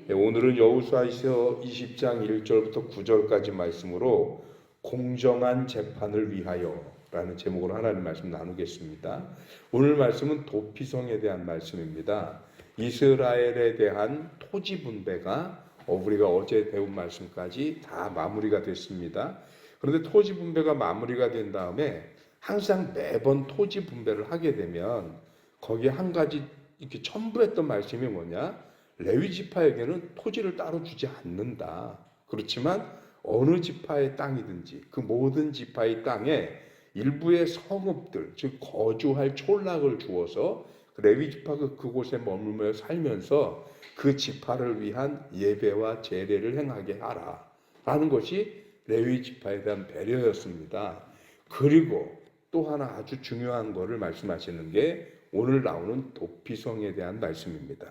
네, 오늘은 여호수아서 20장 1절부터 9절까지 말씀으로 공정한 재판을 위하여 라는 제목으로 하나님 말씀 나누겠습니다. 오늘 말씀은 도피성에 대한 말씀입니다. 이스라엘에 대한 토지 분배가 우리가 어제 배운 말씀까지 다 마무리가 됐습니다. 그런데 토지 분배가 마무리가 된 다음에 항상 매번 토지 분배를 하게 되면 거기에 한 가지 이렇게 첨부했던 말씀이 뭐냐? 레위 지파에게는 토지를 따로 주지 않는다. 그렇지만 어느 지파의 땅이든지 그 모든 지파의 땅에 일부의 성읍들, 즉 거주할 촌락을 주어서 레위 지파가 그곳에 머물며 살면서 그 지파를 위한 예배와 제례를 행하게 하라 라는 것이 레위 지파에 대한 배려였습니다. 그리고 또 하나 아주 중요한 것을 말씀하시는 게 오늘 나오는 도피성에 대한 말씀입니다.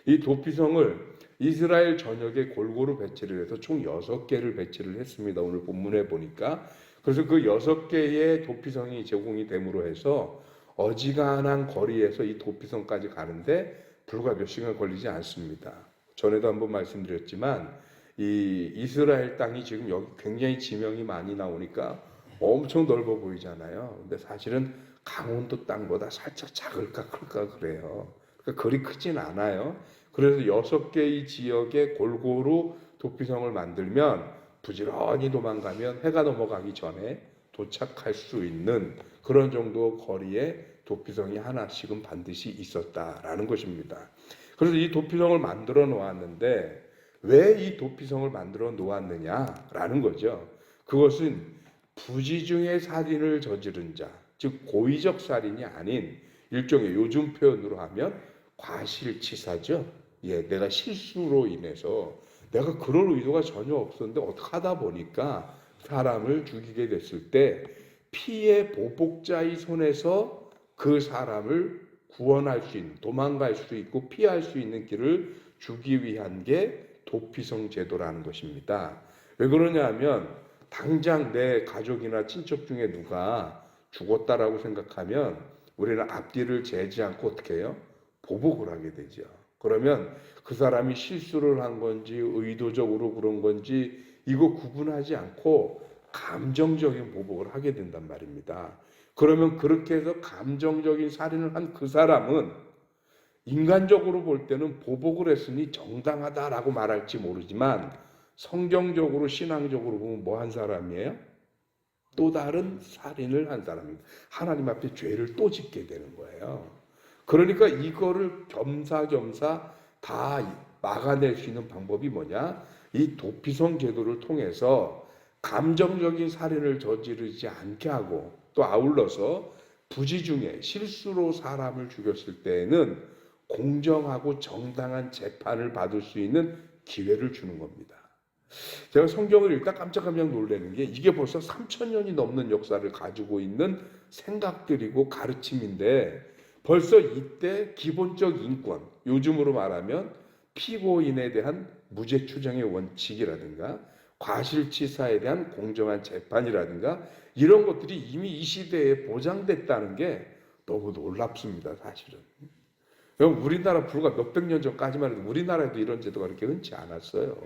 이 도피성을 이스라엘 전역에 골고루 배치를 해서 총 6개를 배치를 했습니다. 오늘 본문에 보니까. 그래서 그 6개의 도피성이 제공이 됨으로 해서 어지간한 거리에서 이 도피성까지 가는데 불과 몇 시간 걸리지 않습니다. 전에도 한번 말씀드렸지만 이 이스라엘 땅이 지금 여기 굉장히 지명이 많이 나오니까 엄청 넓어 보이잖아요. 근데 사실은 강원도 땅보다 살짝 작을까 클까 그래요. 그러니까 그리 크진 않아요. 그래서 6개의 지역에 골고루 도피성을 만들면 부지런히 도망가면 해가 넘어가기 전에 도착할 수 있는 그런 정도 거리에 도피성이 하나씩은 반드시 있었다라는 것입니다. 그래서 이 도피성을 만들어 놓았는데 왜 이 도피성을 만들어 놓았느냐라는 거죠. 그것은 부지중에 살인을 저지른 자, 즉 고의적 살인이 아닌 일종의 요즘 표현으로 하면 과실치사죠. 내가 실수로 인해서 내가 그럴 의도가 전혀 없었는데 어떻게 하다 보니까 사람을 죽이게 됐을 때 피해 보복자의 손에서 그 사람을 구원할 수 있는, 도망갈 수 있고 피할 수 있는 길을 주기 위한 게 도피성 제도라는 것입니다. 왜 그러냐 하면 당장 내 가족이나 친척 중에 누가 죽었다라고 생각하면 우리는 앞뒤를 재지 않고 어떻게 해요? 보복을 하게 되죠. 그러면 그 사람이 실수를 한 건지 의도적으로 그런 건지 이거 구분하지 않고 감정적인 보복을 하게 된단 말입니다. 그러면 그렇게 해서 감정적인 살인을 한 그 사람은 인간적으로 볼 때는 보복을 했으니 정당하다라고 말할지 모르지만 성경적으로 신앙적으로 보면 뭐 한 사람이에요? 또 다른 살인을 한 사람입니다. 하나님 앞에 죄를 또 짓게 되는 거예요. 그러니까 이거를 겸사겸사 다 막아낼 수 있는 방법이 뭐냐? 이 도피성 제도를 통해서 감정적인 살인을 저지르지 않게 하고 또 아울러서 부지 중에 실수로 사람을 죽였을 때에는 공정하고 정당한 재판을 받을 수 있는 기회를 주는 겁니다. 제가 성경을 읽다 깜짝깜짝 놀라는 게 이게 벌써 3,000년이 넘는 역사를 가지고 있는 생각들이고 가르침인데 벌써 이때 기본적 인권, 요즘으로 말하면 피고인에 대한 무죄 추정의 원칙이라든가 과실치사에 대한 공정한 재판이라든가 이런 것들이 이미 이 시대에 보장됐다는 게 너무 놀랍습니다, 사실은. 우리나라 불과 몇백 년 전까지만 해도 우리나라에도 이런 제도가 그렇게 흔치 않았어요.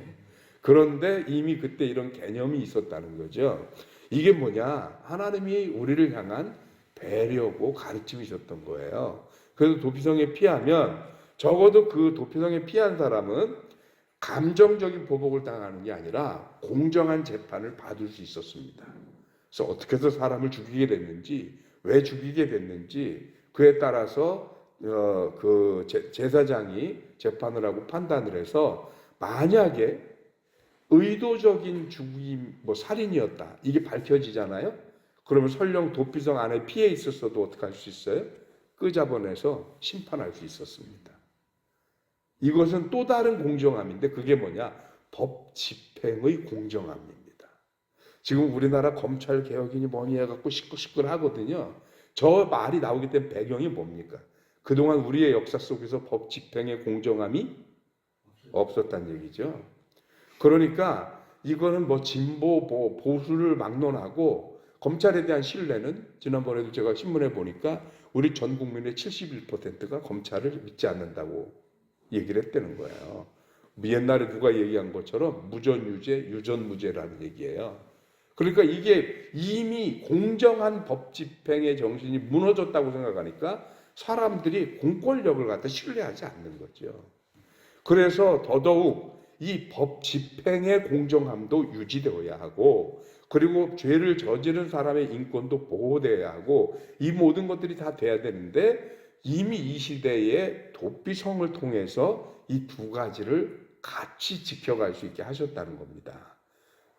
그런데 이미 그때 이런 개념이 있었다는 거죠. 이게 뭐냐? 하나님이 우리를 향한 배려고 가르침이셨던 거예요. 그래서 도피성에 피하면 적어도 그 도피성에 피한 사람은 감정적인 보복을 당하는 게 아니라 공정한 재판을 받을 수 있었습니다. 그래서 어떻게 해서 사람을 죽이게 됐는지, 왜 죽이게 됐는지 그에 따라서 그 제사장이 재판을 하고 판단을 해서 만약에 의도적인 죽임, 살인이었다. 이게 밝혀지잖아요. 그러면 설령 도피성 안에 피해 있었어도 어떻게 할 수 있어요? 끄잡아내서 심판할 수 있었습니다. 이것은 또 다른 공정함인데 그게 뭐냐? 법 집행의 공정함입니다. 지금 우리나라 검찰 개혁이니 뭐니 해갖고 시끌시끌 하거든요. 저 말이 나오기 때문에 배경이 뭡니까? 그동안 우리의 역사 속에서 법 집행의 공정함이 없었다는 얘기죠. 그러니까 이거는 진보 보수를 막론하고 검찰에 대한 신뢰는 지난번에도 제가 신문에 보니까 우리 전 국민의 71%가 검찰을 믿지 않는다고 얘기를 했다는 거예요. 옛날에 누가 얘기한 것처럼 무전유죄, 유전무죄라는 얘기예요. 그러니까 이게 이미 공정한 법 집행의 정신이 무너졌다고 생각하니까 사람들이 공권력을 갖다 신뢰하지 않는 거죠. 그래서 더더욱 이 법 집행의 공정함도 유지되어야 하고, 그리고 죄를 저지른 사람의 인권도 보호되어야 하고, 이 모든 것들이 다 돼야 되는데 이미 이 시대에 도피성을 통해서 이 두 가지를 같이 지켜갈 수 있게 하셨다는 겁니다.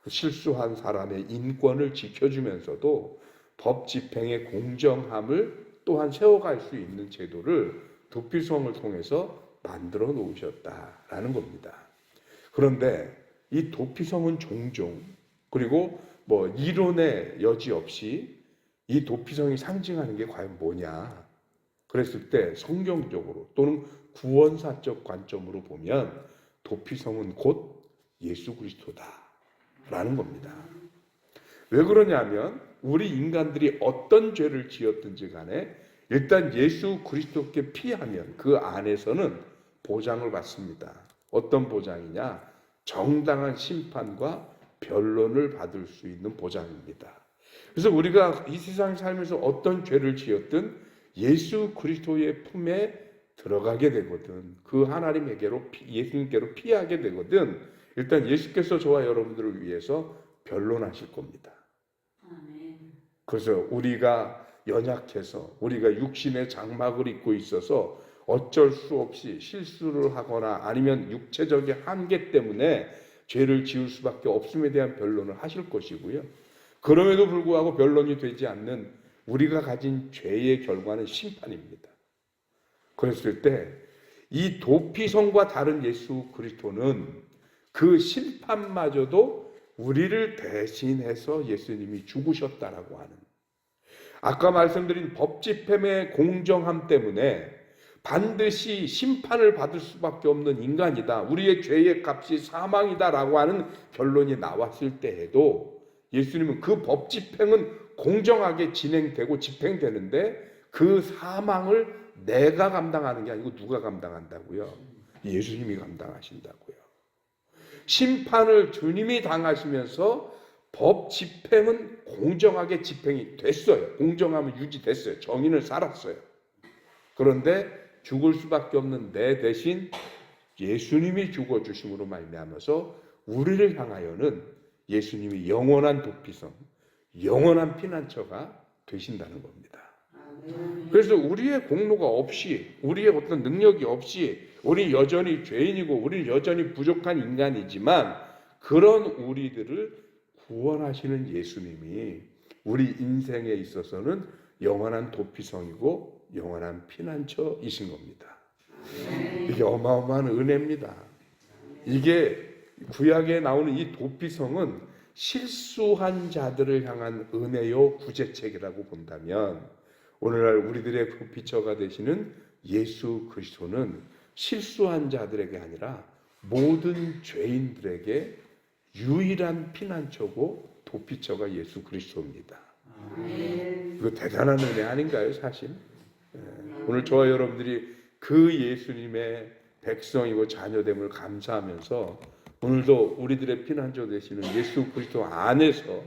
실수한 사람의 인권을 지켜주면서도 법 집행의 공정함을 또한 세워갈 수 있는 제도를 도피성을 통해서 만들어 놓으셨다라는 겁니다. 그런데 이 도피성은 종종, 그리고 이론의 여지 없이 이 도피성이 상징하는 게 과연 뭐냐? 그랬을 때 성경적으로 또는 구원사적 관점으로 보면 도피성은 곧 예수 그리스도다라는 겁니다. 왜 그러냐면 우리 인간들이 어떤 죄를 지었든지 간에 일단 예수 그리스도께 피하면 그 안에서는 보장을 받습니다. 어떤 보장이냐? 정당한 심판과 변론을 받을 수 있는 보장입니다. 그래서 우리가 이 세상 살면서 어떤 죄를 지었든 예수 그리스도의 품에 들어가게 되거든, 그 하나님에게로 예수님께로 피하게 되거든, 일단 예수께서 저와 여러분들을 위해서 변론하실 겁니다. 그래서 우리가 연약해서 우리가 육신의 장막을 입고 있어서 어쩔 수 없이 실수를 하거나 아니면 육체적인 한계 때문에 죄를 지을 수밖에 없음에 대한 변론을 하실 것이고요. 그럼에도 불구하고 변론이 되지 않는 우리가 가진 죄의 결과는 심판입니다. 그랬을 때 이 도피성과 다른 예수 그리스도는 그 심판마저도 우리를 대신해서 예수님이 죽으셨다라고 하는, 아까 말씀드린 법 집행의 공정함 때문에 반드시 심판을 받을 수밖에 없는 인간이다, 우리의 죄의 값이 사망이다라고 하는 결론이 나왔을 때에도 예수님은 그 법 집행은 공정하게 진행되고 집행되는데 그 사망을 내가 감당하는 게 아니고 누가 감당한다고요? 예수님이 감당하신다고요. 심판을 주님이 당하시면서 법 집행은 공정하게 집행이 됐어요. 공정함은 유지됐어요. 정의는 살았어요. 그런데 죽을 수밖에 없는 내 대신 예수님이 죽어주심으로 말미암아서 우리를 향하여는 예수님이 영원한 도피성, 영원한 피난처가 되신다는 겁니다. 그래서 우리의 공로가 없이, 우리의 어떤 능력이 없이, 우리 여전히 죄인이고 우리 여전히 부족한 인간이지만 그런 우리들을 구원하시는 예수님이 우리 인생에 있어서는 영원한 도피성이고 영원한 피난처이신 겁니다. 이게 어마어마한 은혜입니다. 이게 구약에 나오는 이 도피성은 실수한 자들을 향한 은혜요 구제책이라고 본다면, 오늘날 우리들의 도피처가 되시는 예수 그리스도는 실수한 자들에게 아니라 모든 죄인들에게 유일한 피난처고 도피처가 예수 그리스도입니다. 이거 대단한 은혜 아닌가요, 사실? 오늘 저와 여러분들이 그 예수님의 백성이고 자녀됨을 감사하면서 오늘도 우리들의 피난처 되시는 예수 그리스도 안에서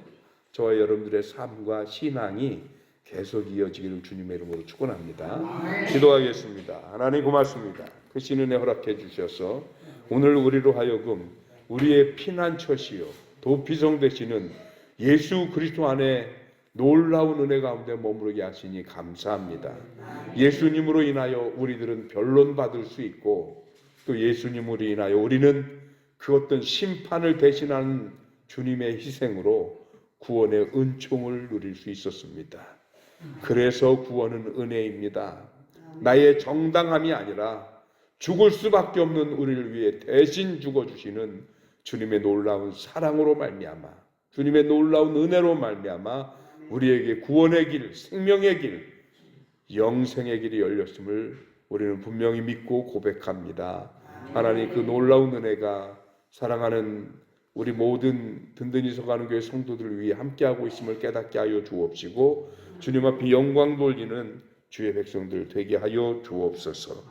저와 여러분들의 삶과 신앙이 계속 이어지기를 주님의 이름으로 축원합니다. 기도하겠습니다. 하나님 고맙습니다. 그 신 은혜 허락해 주셔서 오늘 우리로 하여금 우리의 피난처시요 도피성 되시는 예수 그리스도 안에 놀라운 은혜 가운데 머무르게 하시니 감사합니다. 예수님으로 인하여 우리들은 변론받을 수 있고 또 예수님으로 인하여 우리는 그 어떤 심판을 대신하는 주님의 희생으로 구원의 은총을 누릴 수 있었습니다. 그래서 구원은 은혜입니다. 나의 정당함이 아니라 죽을 수밖에 없는 우리를 위해 대신 죽어주시는 주님의 놀라운 사랑으로 말미암아, 주님의 놀라운 은혜로 말미암아 우리에게 구원의 길, 생명의 길, 영생의 길이 열렸음을 우리는 분명히 믿고 고백합니다. 하나님, 그 놀라운 은혜가 사랑하는 우리 모든 든든히 서가는 교회 성도들을 위해 함께하고 있음을 깨닫게 하여 주옵시고 주님 앞에 영광 돌리는 주의 백성들 되게 하여 주옵소서.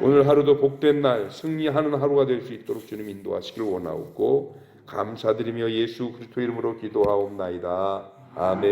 오늘 하루도 복된 날, 승리하는 하루가 될 수 있도록 주님 인도하시길 원하옵고 감사드리며 예수 그리스도 이름으로 기도하옵나이다. 아멘.